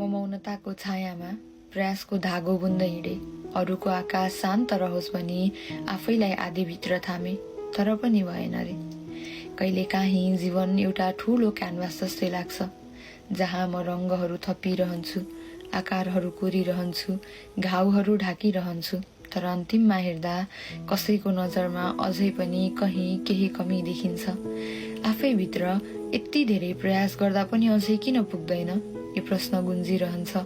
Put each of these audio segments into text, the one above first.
म मौनताको छायामा प्रयासको धागो बुन्दै हिँडे। अरूको आकाश शान्त रहोस् भनी आफैलाई आधीभित्र थामे, तर पनि भएन रे। कहिलेकाहीँ जीवन एउटा ठूलो क्यानभास जस्तै लाग्छ, जहाँ म रङ्गहरू थपिरहन्छु, आकारहरू कोरिरहन्छु, घाउहरू ढाकिरहन्छु, तर अन्तिममा हेर्दा कसैको नजरमा अझै पनि कहीँ केही कमी देखिन्छ। आफैभित्र यति धेरै प्रयास गर्दा पनि अझै किन पुग्दैन, यो प्रश्न गुन्जिरहन्छ।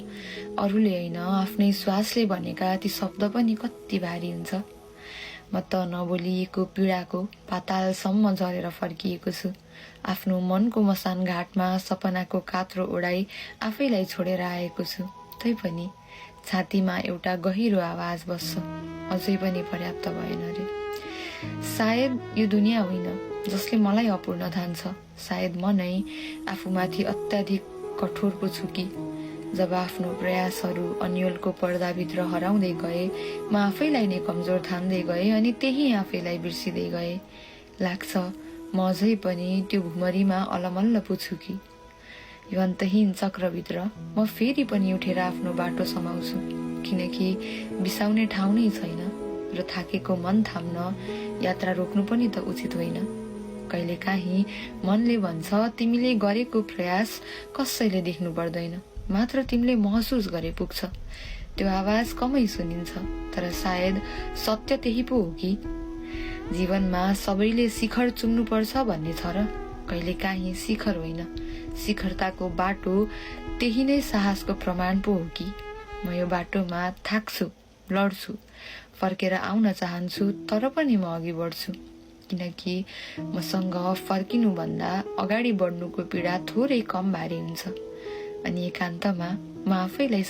अरूले होइन, आफ्नै श्वासले भनेका ती शब्द पनि कति भारी हुन्छ। म त नबोलिएको पीडाको पातालसम्म झरेर फर्किएको छु। आफ्नो मनको मसान घाटमा सपनाको कात्रो ओढाई आफैलाई छोडेर आएको छु। तैपनि छातीमा एउटा गहिरो आवाज बस्छ, अझै पनि पर्याप्त भएन रे। सायद यो दुनियाँ होइन जसले मलाई अपूर्ण ठान्छ। सायद म नै आफूमाथि अत्याधिक कठोर पो छु कि। जब आफ्नो प्रयासहरू अन्यलको पर्दाभित्र हराउँदै गए, म आफैलाई नै कमजोर ठान्दै गए अनि त्यही आफैलाई बिर्सिँदै गए। लाग्छ म अझै पनि त्यो भुमरीमा अलमल्ल पो छु कि। यो अन्तहीन चक्रभित्र म फेरि पनि उठेर आफ्नो बाटो समाउँछु, किनकि बिसाउने ठाउँ नै छैन र थाकेको मन थाम्न यात्रा रोक्नु पनि त उचित होइन। कहिलेकाहीँ मनले भन्छ तिमीले गरेको प्रयास कसैले देख्नु पर्दैन, मात्र तिमीले महसुस गरे पुग्छ। त्यो आवाज कमै सुनिन्छ, तर सायद सत्य त्यही पो हो कि। जीवनमा सबैले शिखर चुम्नुपर्छ भन्ने छ र? कहिलेकाहीँ शिखर होइन, शिखरताको बाटो त्यही नै साहसको प्रमाण पो हो कि। म यो बाटोमा थाक्छु, लड्छु, फर्केर आउन चाहन्छु, तर पनि म अघि बढ्छु, किनकि मसँग फर्किनुभन्दा अगाडि बढ्नुको पीडा थोरै कम भारी हुन्छ। अनि एकान्तमा म आफैलाई